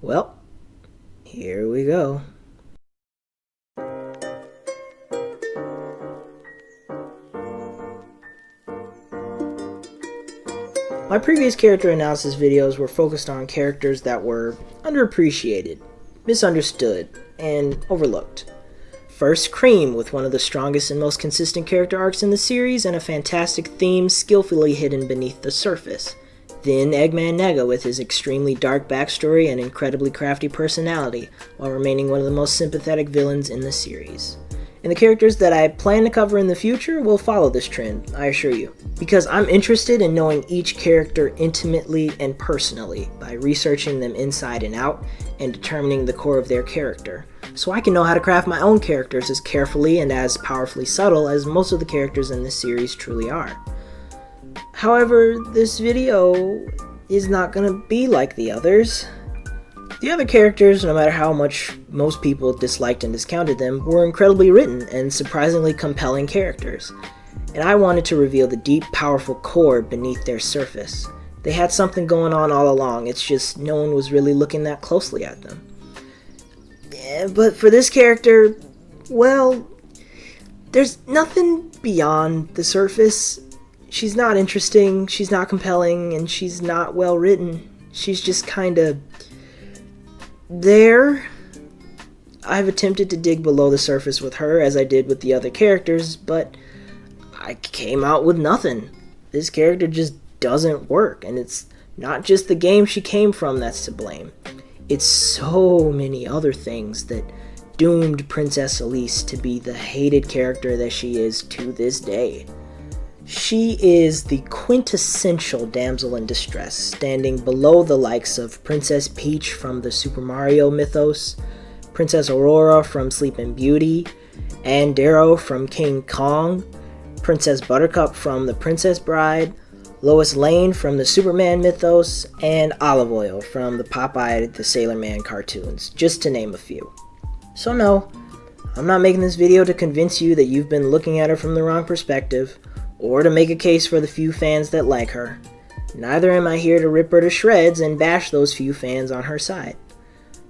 Well, here we go. My previous character analysis videos were focused on characters that were underappreciated, misunderstood, and overlooked. First, Cream, with one of the strongest and most consistent character arcs in the series and a fantastic theme skillfully hidden beneath the surface. Then Eggman Nega with his extremely dark backstory and incredibly crafty personality, while remaining one of the most sympathetic villains in the series. And the characters that I plan to cover in the future will follow this trend, I assure you. Because I'm interested in knowing each character intimately and personally by researching them inside and out and determining the core of their character, so I can know how to craft my own characters as carefully and as powerfully subtle as most of the characters in this series truly are. However, this video is not going to be like the others. The other characters, no matter how much most people disliked and discounted them, were incredibly written and surprisingly compelling characters. And I wanted to reveal the deep, powerful core beneath their surface. They had something going on all along, it's just no one was really looking that closely at them. But for this character, well, there's nothing beyond the surface. She's not interesting, she's not compelling, and she's not well written. She's just kinda there. I've attempted to dig below the surface with her as I did with the other characters, but I came out with nothing. This character just doesn't work, and it's not just the game she came from that's to blame. It's so many other things that doomed Princess Elise to be the hated character that she is to this day. She is the quintessential damsel in distress, standing below the likes of Princess Peach from the Super Mario mythos, Princess Aurora from Sleeping Beauty, Ann Darrow from King Kong, Princess Buttercup from The Princess Bride, Lois Lane from the Superman mythos, and Olive Oyl from the Popeye the Sailor Man cartoons, just to name a few. So no, I'm not making this video to convince you that you've been looking at her from the wrong perspective, or to make a case for the few fans that like her. Neither am I here to rip her to shreds and bash those few fans on her side.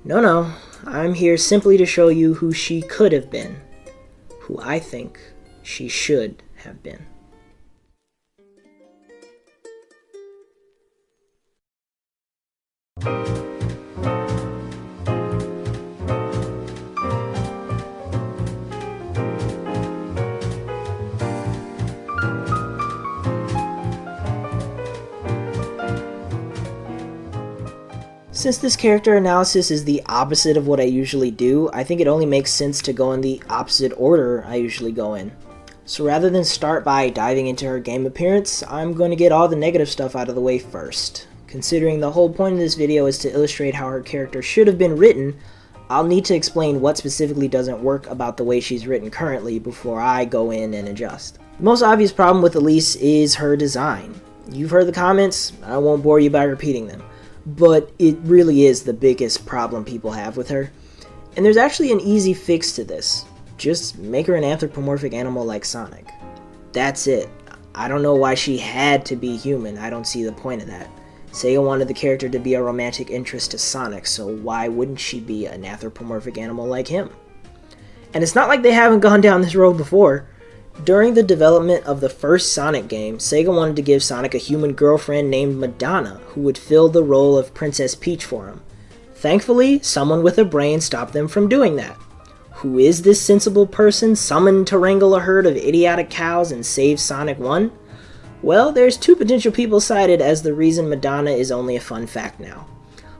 No, I'm here simply to show you who she could have been, who I think she should have been. Since this character analysis is the opposite of what I usually do, I think it only makes sense to go in the opposite order I usually go in. So rather than start by diving into her game appearance, I'm going to get all the negative stuff out of the way first. Considering the whole point of this video is to illustrate how her character should have been written, I'll need to explain what specifically doesn't work about the way she's written currently before I go in and adjust. The most obvious problem with Elise is her design. You've heard the comments, I won't bore you by repeating them. But it really is the biggest problem people have with her. And there's actually an easy fix to this. Just make her an anthropomorphic animal like Sonic. That's it. I don't know why she had to be human, I don't see the point of that. Sega wanted the character to be a romantic interest to Sonic, so why wouldn't she be an anthropomorphic animal like him? And it's not like they haven't gone down this road before. During the development of the first Sonic game, Sega wanted to give Sonic a human girlfriend named Madonna, who would fill the role of Princess Peach for him. Thankfully, someone with a brain stopped them from doing that. Who is this sensible person summoned to wrangle a herd of idiotic cows and save Sonic 1? Well, there's two potential people cited as the reason Madonna is only a fun fact now.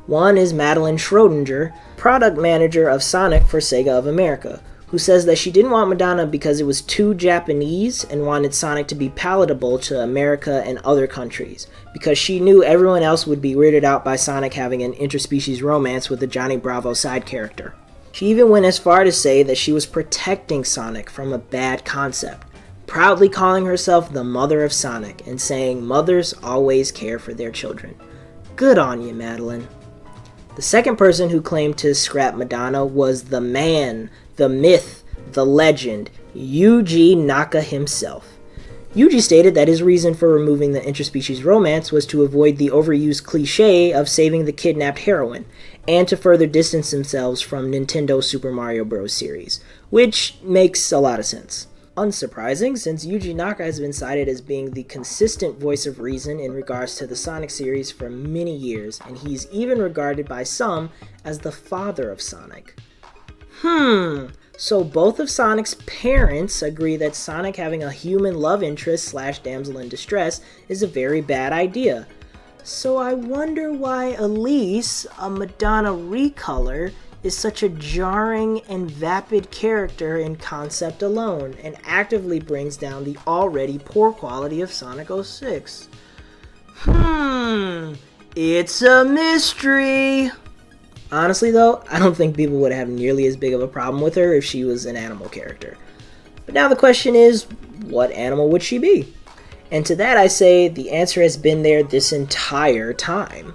One is Madeline Schrodinger, product manager of Sonic for Sega of America, who says that she didn't want Madonna because it was too Japanese and wanted Sonic to be palatable to America and other countries, because she knew everyone else would be weirded out by Sonic having an interspecies romance with a Johnny Bravo side character. She even went as far to say that she was protecting Sonic from a bad concept, proudly calling herself the mother of Sonic and saying mothers always care for their children. Good on you, Madeline. The second person who claimed to scrap Madonna was the man, the myth, the legend, Yuji Naka himself. Yuji stated that his reason for removing the interspecies romance was to avoid the overused cliche of saving the kidnapped heroine, and to further distance themselves from Nintendo's Super Mario Bros. Series, which makes a lot of sense. Unsurprising, since Yuji Naka has been cited as being the consistent voice of reason in regards to the Sonic series for many years, and he's even regarded by some as the father of Sonic. So both of Sonic's parents agree that Sonic having a human love interest / damsel in distress is a very bad idea. So I wonder why Elise, a Madonna recolor, is such a jarring and vapid character in concept alone, and actively brings down the already poor quality of Sonic 06. It's a mystery! Honestly though, I don't think people would have nearly as big of a problem with her if she was an animal character. But now the question is, what animal would she be? And to that I say, the answer has been there this entire time.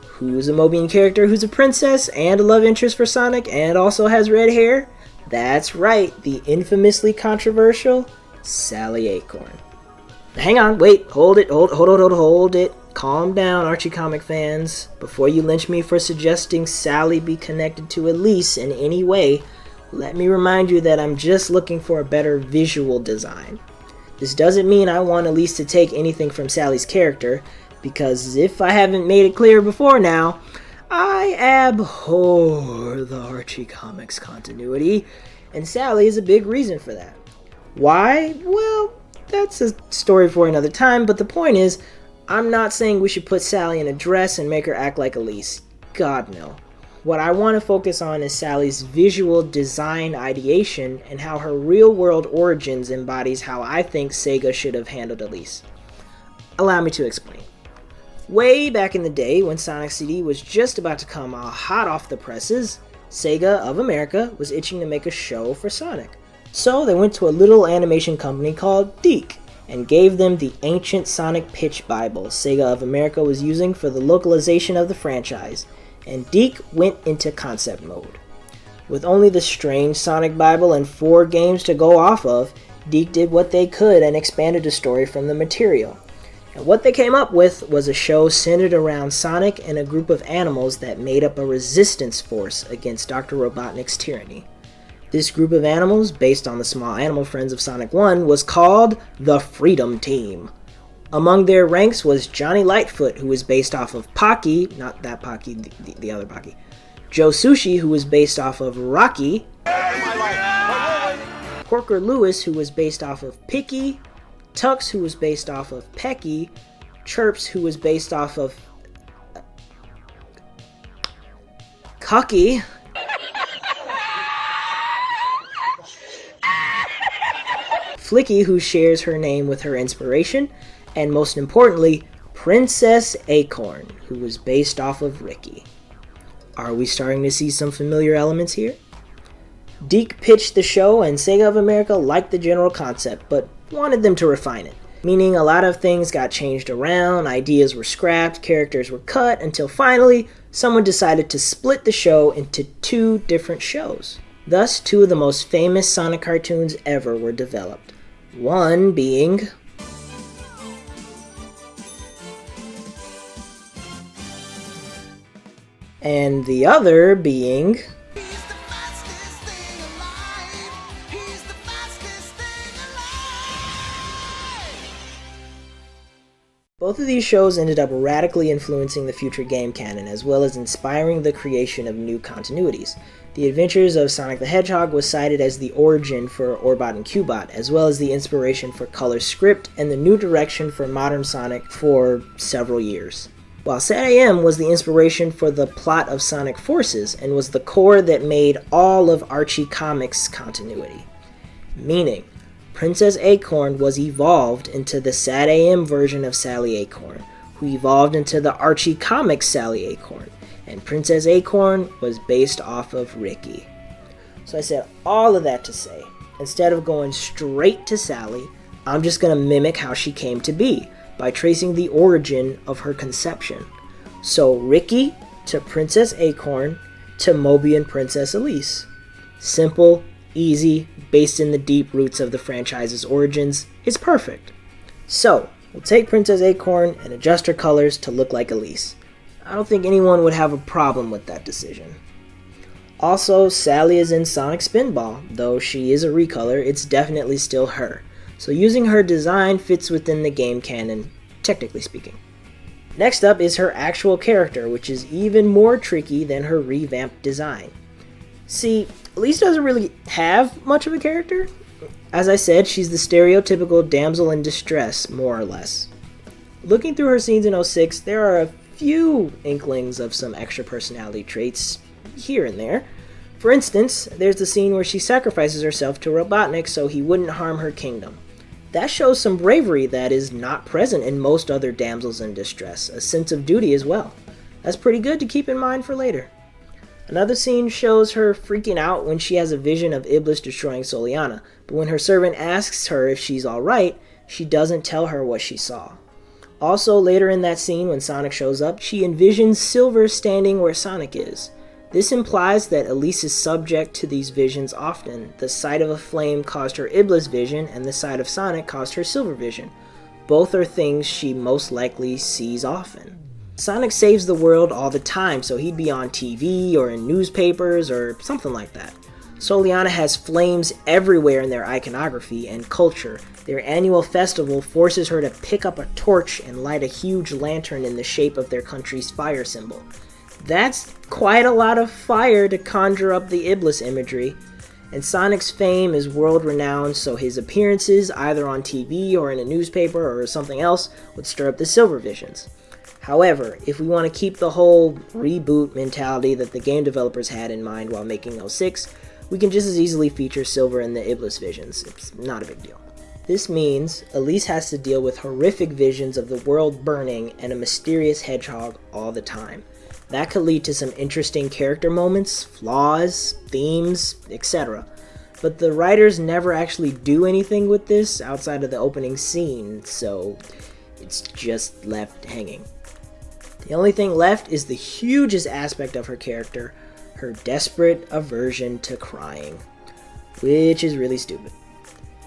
Who's a Mobian character who's a princess and a love interest for Sonic and also has red hair? That's right, the infamously controversial Sally Acorn. Hang on, wait, hold it. Calm down, Archie comic fans. Before you lynch me for suggesting Sally be connected to Elise in any way, let me remind you that I'm just looking for a better visual design. This doesn't mean I want Elise to take anything from Sally's character, because if I haven't made it clear before now, I abhor the Archie Comics continuity, and Sally is a big reason for that. Why? Well, that's a story for another time, but the point is, I'm not saying we should put Sally in a dress and make her act like Elise. God no. What I want to focus on is Sally's visual design ideation and how her real-world origins embodies how I think Sega should have handled Elise. Allow me to explain. Way back in the day, when Sonic CD was just about to come hot off the presses, Sega of America was itching to make a show for Sonic. So they went to a little animation company called DiC, and gave them the ancient Sonic pitch Bible Sega of America was using for the localization of the franchise, and DiC went into concept mode. With only the strange Sonic Bible and 4 games to go off of, DiC did what they could and expanded the story from the material. And what they came up with was a show centered around Sonic and a group of animals that made up a resistance force against Dr. Robotnik's tyranny. This group of animals, based on the small animal friends of Sonic 1, was called the Freedom Team. Among their ranks was Johnny Lightfoot, who was based off of Pocky, not that Pocky, the other Pocky. Joe Sushi, who was based off of Rocky. Porker Lewis, who was based off of Picky. Tux, who was based off of Pecky. Chirps, who was based off of Cucky. Flicky, who shares her name with her inspiration, and most importantly, Princess Acorn, who was based off of Ricky. Are we starting to see some familiar elements here? DiC pitched the show, and Sega of America liked the general concept, but wanted them to refine it. Meaning a lot of things got changed around, ideas were scrapped, characters were cut, until finally, someone decided to split the show into 2 different shows. Thus, 2 of the most famous Sonic cartoons ever were developed. One being and the other being Both of these shows ended up radically influencing the future game canon, as well as inspiring the creation of new continuities. The Adventures of Sonic the Hedgehog was cited as the origin for Orbot and Cubot, as well as the inspiration for Color Script and the new direction for modern Sonic for several years. While SatAM was the inspiration for the plot of Sonic Forces, and was the core that made all of Archie Comics' continuity. Meaning, Princess Acorn was evolved into the SatAM version of Sally Acorn, who evolved into the Archie Comics Sally Acorn, and Princess Acorn was based off of Ricky. So I said all of that to say, instead of going straight to Sally, I'm just going to mimic how she came to be, by tracing the origin of her conception. So Ricky to Princess Acorn to Mobian Princess Elise. Simple, easy, based in the deep roots of the franchise's origins, is perfect. So, we'll take Princess Acorn and adjust her colors to look like Elise. I don't think anyone would have a problem with that decision. Also, Sally is in Sonic Spinball. Though she is a recolor, it's definitely still her. So using her design fits within the game canon, technically speaking. Next up is her actual character, which is even more tricky than her revamped design. See, Elise doesn't really have much of a character. As I said, she's the stereotypical damsel in distress, more or less. Looking through her scenes in 06, there are a few inklings of some extra personality traits here and there. For instance, there's the scene where she sacrifices herself to Robotnik so he wouldn't harm her kingdom. That shows some bravery that is not present in most other damsels in distress, a sense of duty as well. That's pretty good to keep in mind for later. Another scene shows her freaking out when she has a vision of Iblis destroying Soliana, but when her servant asks her if she's alright, she doesn't tell her what she saw. Also, later in that scene when Sonic shows up, she envisions Silver standing where Sonic is. This implies that Elise is subject to these visions often. The sight of a flame caused her Iblis vision, and the sight of Sonic caused her Silver vision. Both are things she most likely sees often. Sonic saves the world all the time, so he'd be on TV or in newspapers or something like that. Soliana has flames everywhere in their iconography and culture. Their annual festival forces her to pick up a torch and light a huge lantern in the shape of their country's fire symbol. That's quite a lot of fire to conjure up the Iblis imagery, and Sonic's fame is world-renowned, so his appearances, either on TV or in a newspaper or something else, would stir up the Silver visions. However, if we want to keep the whole reboot mentality that the game developers had in mind while making 06, we can just as easily feature Silver in the Iblis visions. It's not a big deal. This means Elise has to deal with horrific visions of the world burning and a mysterious hedgehog all the time. That could lead to some interesting character moments, flaws, themes, etc. But the writers never actually do anything with this outside of the opening scene, so it's just left hanging. The only thing left is the hugest aspect of her character, her desperate aversion to crying, which is really stupid.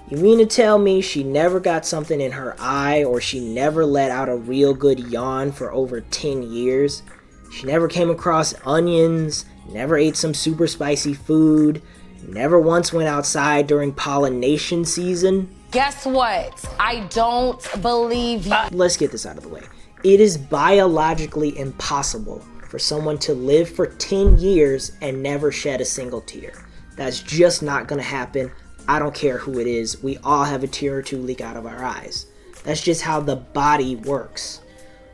You mean to tell me she never got something in her eye, or she never let out a real good yawn for over 10 years? She never came across onions, never ate some super spicy food, never once went outside during pollination season? Guess what? I don't believe you. Let's get this out of the way. It is biologically impossible for someone to live for 10 years and never shed a single tear. That's just not going to happen. I don't care who it is. We all have a tear or two leak out of our eyes. That's just how the body works.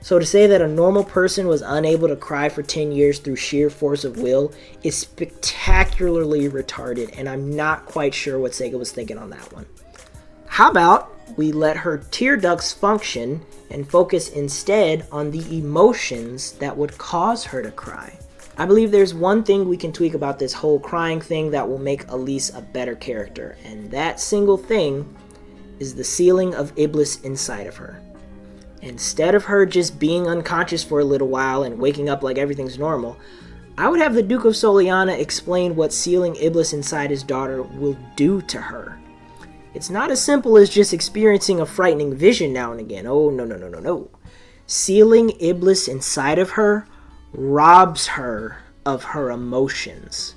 So to say that a normal person was unable to cry for 10 years through sheer force of will is spectacularly retarded, and I'm not quite sure what Sega was thinking on that one. How about we let her tear ducts function and focus instead on the emotions that would cause her to cry? I believe there's one thing we can tweak about this whole crying thing that will make Elise a better character, and that single thing is the sealing of Iblis inside of her. Instead of her just being unconscious for a little while and waking up like everything's normal, I would have the Duke of Soliana explain what sealing Iblis inside his daughter will do to her. It's not as simple as just experiencing a frightening vision now and again. Oh, no. Sealing Iblis inside of her robs her of her emotions.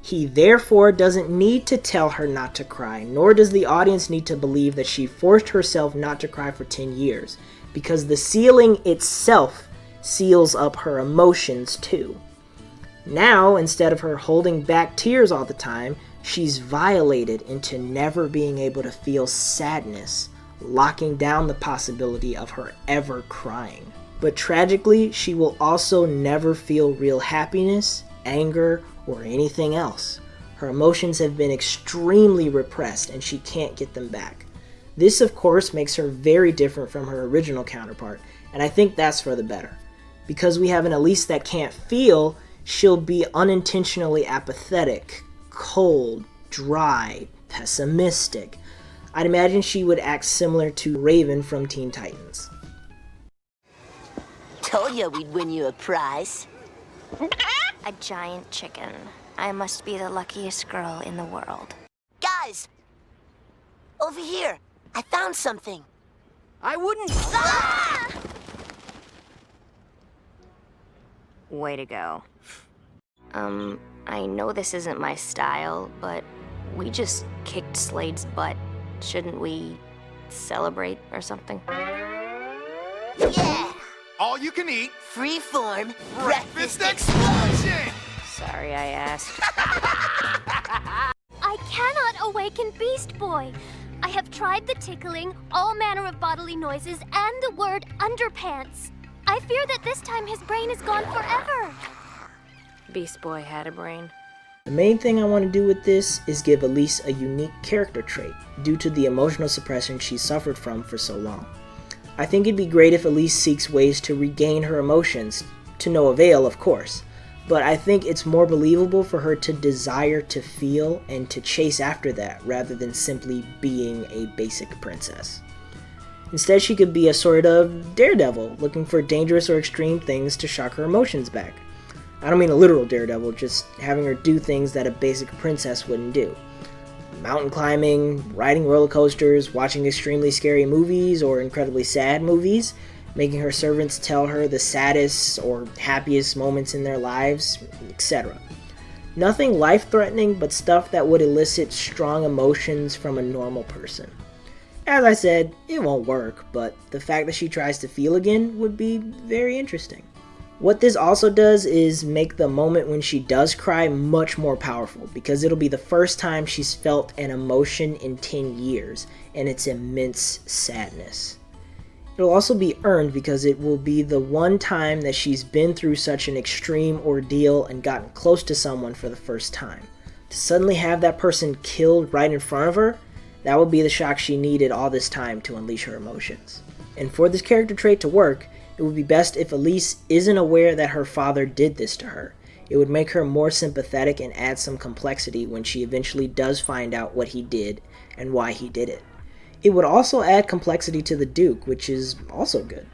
He therefore doesn't need to tell her not to cry, nor does the audience need to believe that she forced herself not to cry for 10 years, because the sealing itself seals up her emotions too. Now, instead of her holding back tears all the time, she's violated into never being able to feel sadness, locking down the possibility of her ever crying. But tragically, she will also never feel real happiness, anger, or anything else. Her emotions have been extremely repressed and she can't get them back. This, of course, makes her very different from her original counterpart, and I think that's for the better. Because we have an Elise that can't feel, she'll be unintentionally apathetic, cold, dry, pessimistic. I'd imagine she would act similar to Raven from Teen Titans. Told you we'd win you a prize. A giant chicken. I must be the luckiest girl in the world. Guys! Over here! I found something. I wouldn't. Way to go. I know this isn't my style, but we just kicked Slade's butt. Shouldn't we celebrate or something? Yeah! All you can eat. Freeform Breakfast explosion! Sorry I asked. I cannot awaken Beast Boy. I have tried the tickling, all manner of bodily noises, and the word underpants. I fear that this time his brain is gone forever. Beast Boy had a brain. The main thing I want to do with this is give Elise a unique character trait due to the emotional suppression she suffered from for so long. I think it'd be great if Elise seeks ways to regain her emotions, to no avail of course, but I think it's more believable for her to desire to feel and to chase after that rather than simply being a basic princess. Instead, she could be a sort of daredevil, looking for dangerous or extreme things to shock her emotions back. I don't mean a literal daredevil, just having her do things that a basic princess wouldn't do. Mountain climbing, riding roller coasters, watching extremely scary movies or incredibly sad movies, making her servants tell her the saddest or happiest moments in their lives, etc. Nothing life-threatening, but stuff that would elicit strong emotions from a normal person. As I said, it won't work, but the fact that she tries to feel again would be very interesting. What this also does is make the moment when she does cry much more powerful, because it'll be the first time she's felt an emotion in 10 years, and it's immense sadness. It'll also be earned because it will be the one time that she's been through such an extreme ordeal and gotten close to someone for the first time. To suddenly have that person killed right in front of her, that would be the shock she needed all this time to unleash her emotions. And for this character trait to work, it would be best if Elise isn't aware that her father did this to her. It would make her more sympathetic and add some complexity when she eventually does find out what he did and why he did it. It would also add complexity to the Duke, which is also good.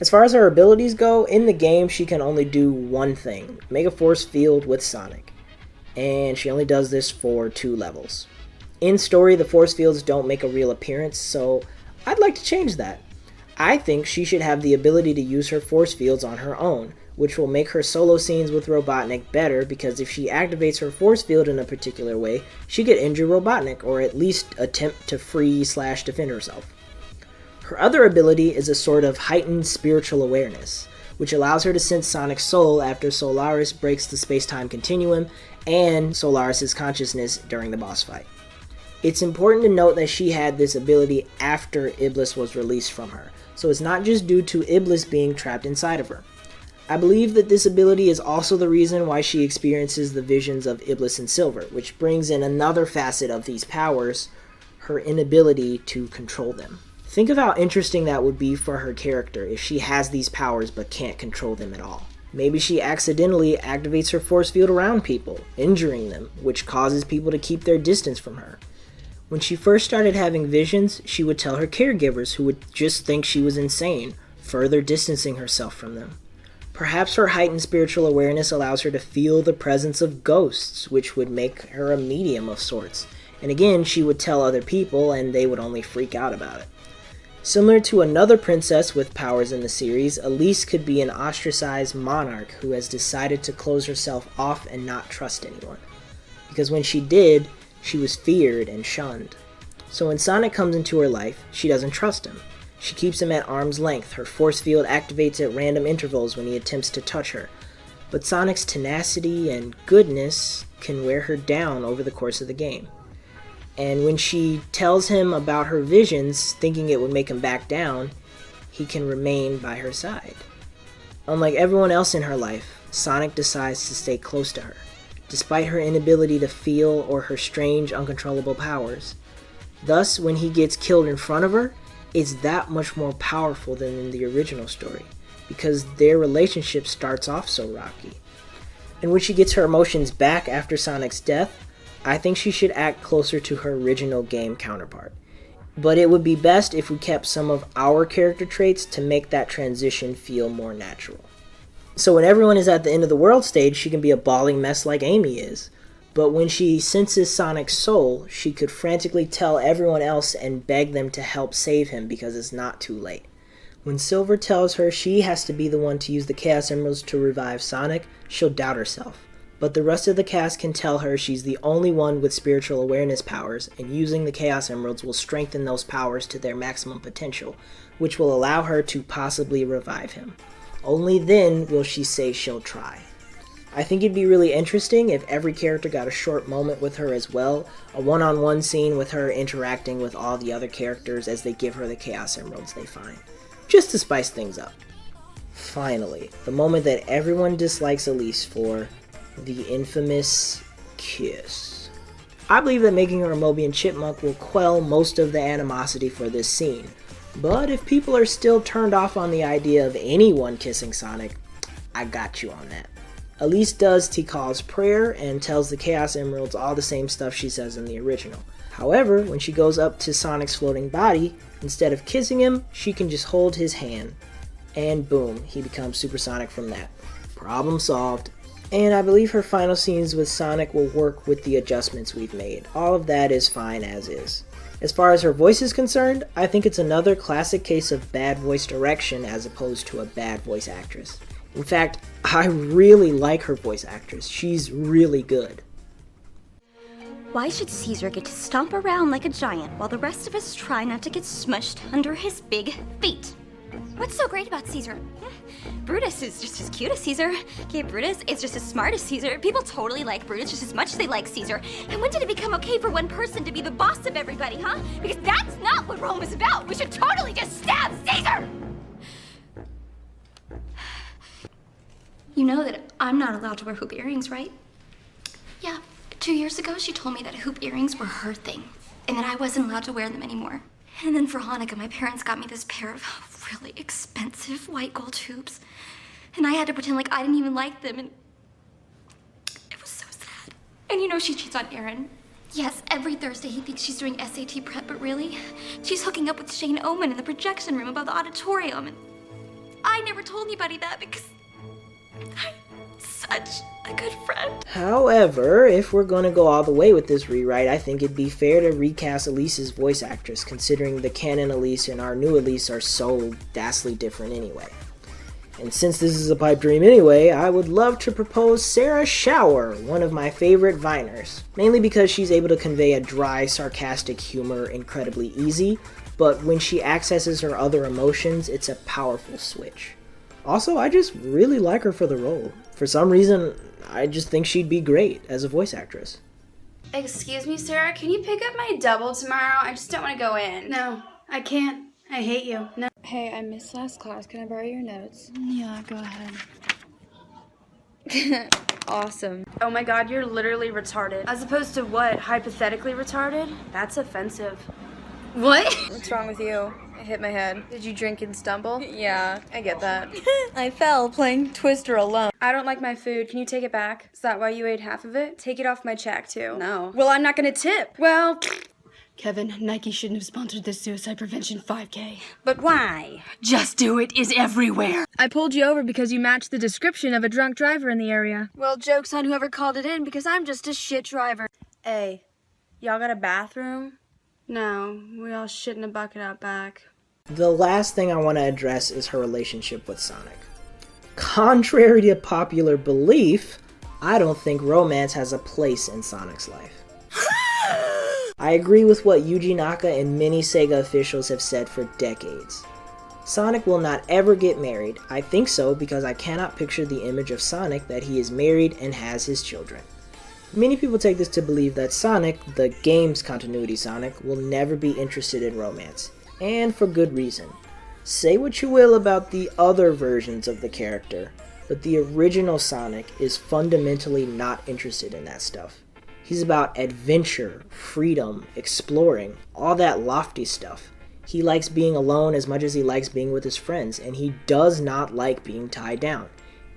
As far as her abilities go, in the game she can only do one thing, make a force field with Sonic. And she only does this for 2 levels. In story, the force fields don't make a real appearance, so I'd like to change that. I think she should have the ability to use her force fields on her own, which will make her solo scenes with Robotnik better, because if she activates her force field in a particular way, she could injure Robotnik, or at least attempt to free/defend herself. Her other ability is a sort of heightened spiritual awareness, which allows her to sense Sonic's soul after Solaris breaks the space-time continuum and Solaris' consciousness during the boss fight. It's important to note that she had this ability after Iblis was released from her, so it's not just due to Iblis being trapped inside of her. I believe that this ability is also the reason why she experiences the visions of Iblis and Silver, which brings in another facet of these powers, her inability to control them. Think of how interesting that would be for her character if she has these powers but can't control them at all. Maybe she accidentally activates her force field around people, injuring them, which causes people to keep their distance from her. When she first started having visions, she would tell her caregivers, who would just think she was insane, further distancing herself from them. Perhaps her heightened spiritual awareness allows her to feel the presence of ghosts, which would make her a medium of sorts. And again, she would tell other people, and they would only freak out about it. Similar to another princess with powers in the series, Elise could be an ostracized monarch who has decided to close herself off and not trust anyone. Because when she did, she was feared and shunned. So when Sonic comes into her life, she doesn't trust him. She keeps him at arm's length. Her force field activates at random intervals when he attempts to touch her. But Sonic's tenacity and goodness can wear her down over the course of the game. And when she tells him about her visions, thinking it would make him back down, he can remain by her side. Unlike everyone else in her life, Sonic decides to stay close to her, despite her inability to feel or her strange, uncontrollable powers. Thus, when he gets killed in front of her, it's that much more powerful than in the original story, because their relationship starts off so rocky. And when she gets her emotions back after Sonic's death, I think she should act closer to her original game counterpart. But it would be best if we kept some of our character traits to make that transition feel more natural. So when everyone is at the end of the world stage, she can be a bawling mess like Amy is. But when she senses Sonic's soul, she could frantically tell everyone else and beg them to help save him because it's not too late. When Silver tells her she has to be the one to use the Chaos Emeralds to revive Sonic, she'll doubt herself. But the rest of the cast can tell her she's the only one with spiritual awareness powers, and using the Chaos Emeralds will strengthen those powers to their maximum potential, which will allow her to possibly revive him. Only then will she say she'll try. I think it'd be really interesting if every character got a short moment with her as well, a one-on-one scene with her interacting with all the other characters as they give her the Chaos Emeralds they find, just to spice things up. Finally, the moment that everyone dislikes Elise for, the infamous kiss. I believe that making her a Mobian chipmunk will quell most of the animosity for this scene, but if people are still turned off on the idea of anyone kissing Sonic, I got you on that. Elise does Tikal's prayer and tells the Chaos Emeralds all the same stuff she says in the original. However, when she goes up to Sonic's floating body, instead of kissing him, she can just hold his hand. And boom, he becomes supersonic from that. Problem solved. And I believe her final scenes with Sonic will work with the adjustments we've made. All of that is fine as is. As far as her voice is concerned, I think it's another classic case of bad voice direction as opposed to a bad voice actress. In fact, I really like her voice actress. She's really good. Why should Caesar get to stomp around like a giant while the rest of us try not to get smushed under his big feet? What's so great about Caesar? Brutus is just as cute as Caesar. Okay, Brutus is just as smart as Caesar. People totally like Brutus just as much as they like Caesar. And when did it become okay for one person to be the boss of everybody, huh? Because that's not what Rome is about. We should totally just stab Caesar! You know that I'm not allowed to wear hoop earrings, right? Yeah, 2 years ago she told me that hoop earrings were her thing, and that I wasn't allowed to wear them anymore. And then for Hanukkah, my parents got me this pair of really expensive white gold hoops, and I had to pretend like I didn't even like them, and it was so sad. And you know she cheats on Aaron. Yes, every Thursday he thinks she's doing SAT prep, but really, she's hooking up with Shane Oman in the projection room above the auditorium, and I never told anybody that because I'm such a good friend. However, if we're going to go all the way with this rewrite, I think it'd be fair to recast Elise's voice actress, considering the canon Elise and our new Elise are so vastly different anyway. And since this is a pipe dream anyway, I would love to propose Sarah Schauer, one of my favorite Viners. Mainly because she's able to convey a dry, sarcastic humor incredibly easy, but when she accesses her other emotions, it's a powerful switch. Also, I just really like her for the role. For some reason, I just think she'd be great as a voice actress. Excuse me, Sarah, can you pick up my double tomorrow? I just don't want to go in. No, I can't. I hate you. No. Hey, I missed last class. Can I borrow your notes? Yeah, go ahead. Awesome. Oh my god, you're literally retarded. As opposed to what? Hypothetically retarded? That's offensive. What? What's wrong with you? I hit my head. Did you drink and stumble? Yeah, I get that. I fell playing Twister alone. I don't like my food. Can you take it back? Is that why you ate half of it? Take it off my check, too. No. Well, I'm not gonna tip. Well... Kevin, Nike shouldn't have sponsored this suicide prevention 5K. But why? Just Do It is everywhere. I pulled you over because you matched the description of a drunk driver in the area. Well, joke's on whoever called it in because I'm just a shit driver. Hey, y'all got a bathroom? No, we all shit in a bucket out back. The last thing I want to address is her relationship with Sonic. Contrary to popular belief, I don't think romance has a place in Sonic's life. I agree with what Yuji Naka and many Sega officials have said for decades. Sonic will not ever get married. I think so because I cannot picture the image of Sonic that he is married and has his children. Many people take this to believe that Sonic, the game's continuity Sonic, will never be interested in romance. And for good reason. Say what you will about the other versions of the character, but the original Sonic is fundamentally not interested in that stuff. He's about adventure, freedom, exploring, all that lofty stuff. He likes being alone as much as he likes being with his friends, and he does not like being tied down.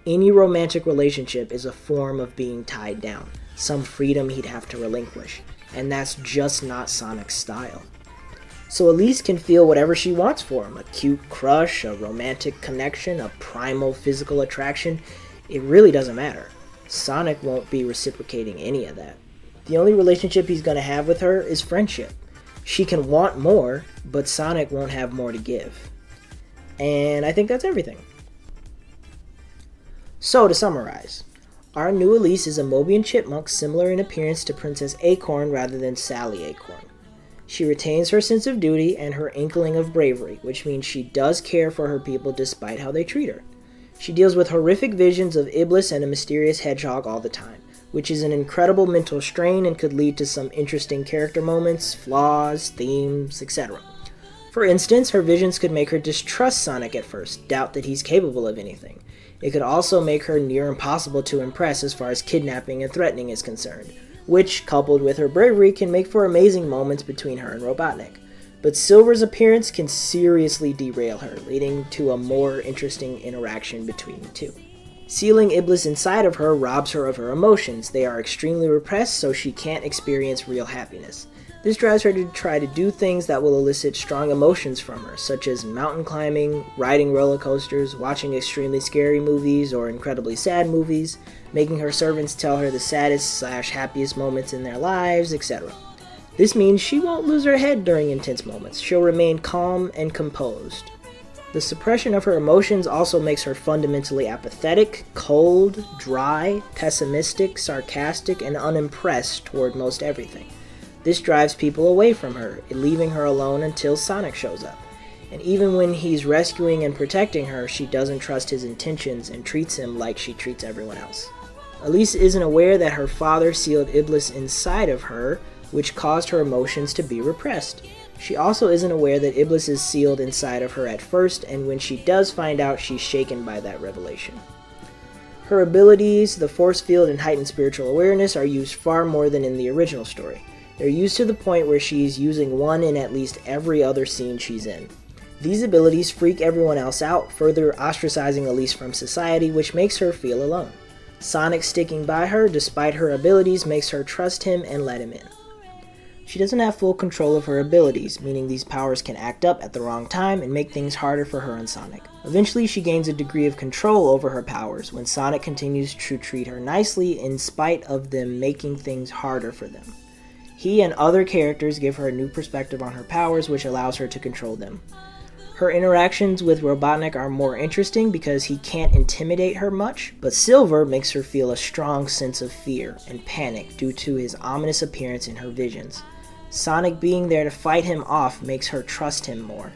Any romantic relationship is a form of being tied down, some freedom he'd have to relinquish, and that's just not Sonic's style. So Elise can feel whatever she wants for him, a cute crush, a romantic connection, a primal physical attraction. It really doesn't matter. Sonic won't be reciprocating any of that. The only relationship he's going to have with her is friendship. She can want more, but Sonic won't have more to give. And I think that's everything. So to summarize, our new Elise is a Mobian chipmunk similar in appearance to Princess Acorn rather than Sally Acorn. She retains her sense of duty and her inkling of bravery, which means she does care for her people despite how they treat her. She deals with horrific visions of Iblis and a mysterious hedgehog all the time, which is an incredible mental strain and could lead to some interesting character moments, flaws, themes, etc. For instance, her visions could make her distrust Sonic at first, doubt that he's capable of anything. It could also make her near impossible to impress as far as kidnapping and threatening is concerned, which, coupled with her bravery, can make for amazing moments between her and Robotnik. But Silver's appearance can seriously derail her, leading to a more interesting interaction between the two. Sealing Iblis inside of her robs her of her emotions. They are extremely repressed, so she can't experience real happiness. This drives her to try to do things that will elicit strong emotions from her, such as mountain climbing, riding roller coasters, watching extremely scary movies or incredibly sad movies, making her servants tell her the saddest/happiest moments in their lives, etc. This means she won't lose her head during intense moments. She'll remain calm and composed. The suppression of her emotions also makes her fundamentally apathetic, cold, dry, pessimistic, sarcastic, and unimpressed toward most everything. This drives people away from her, leaving her alone until Sonic shows up. And even when he's rescuing and protecting her, she doesn't trust his intentions and treats him like she treats everyone else. Elise isn't aware that her father sealed Iblis inside of her, which caused her emotions to be repressed. She also isn't aware that Iblis is sealed inside of her at first, and when she does find out, she's shaken by that revelation. Her abilities, the force field, and heightened spiritual awareness are used far more than in the original story. They're used to the point where she's using one in at least every other scene she's in. These abilities freak everyone else out, further ostracizing Elise from society, which makes her feel alone. Sonic sticking by her despite her abilities makes her trust him and let him in. She doesn't have full control of her abilities, meaning these powers can act up at the wrong time and make things harder for her and Sonic. Eventually, she gains a degree of control over her powers when Sonic continues to treat her nicely in spite of them making things harder for them. He and other characters give her a new perspective on her powers, which allows her to control them. Her interactions with Robotnik are more interesting because he can't intimidate her much, but Silver makes her feel a strong sense of fear and panic due to his ominous appearance in her visions. Sonic being there to fight him off makes her trust him more.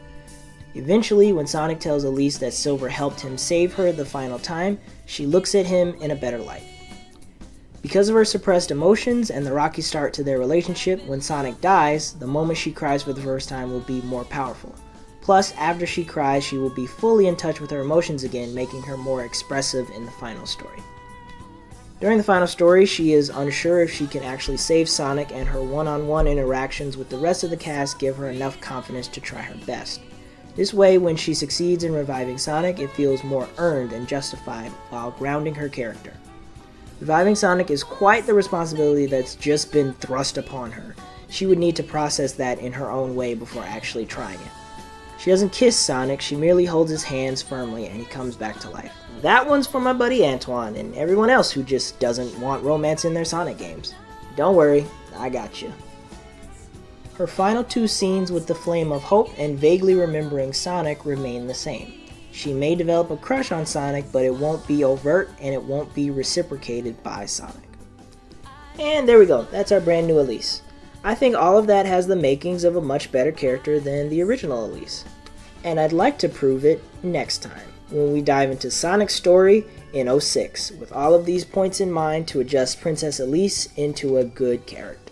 Eventually, when Sonic tells Elise that Silver helped him save her the final time, she looks at him in a better light. Because of her suppressed emotions and the rocky start to their relationship, when Sonic dies, the moment she cries for the first time will be more powerful. Plus, after she cries, she will be fully in touch with her emotions again, making her more expressive in the final story. During the final story, she is unsure if she can actually save Sonic, and her one-on-one interactions with the rest of the cast give her enough confidence to try her best. This way, when she succeeds in reviving Sonic, it feels more earned and justified while grounding her character. Reviving Sonic is quite the responsibility that's just been thrust upon her. She would need to process that in her own way before actually trying it. She doesn't kiss Sonic, she merely holds his hands firmly and he comes back to life. That one's for my buddy Antoine and everyone else who just doesn't want romance in their Sonic games. Don't worry, I got you. Her final two scenes with the Flame of Hope and vaguely remembering Sonic remain the same. She may develop a crush on Sonic, but it won't be overt and it won't be reciprocated by Sonic. And there we go, that's our brand new Elise. I think all of that has the makings of a much better character than the original Elise. And I'd like to prove it next time, when we dive into Sonic's story in 06, with all of these points in mind to adjust Princess Elise into a good character.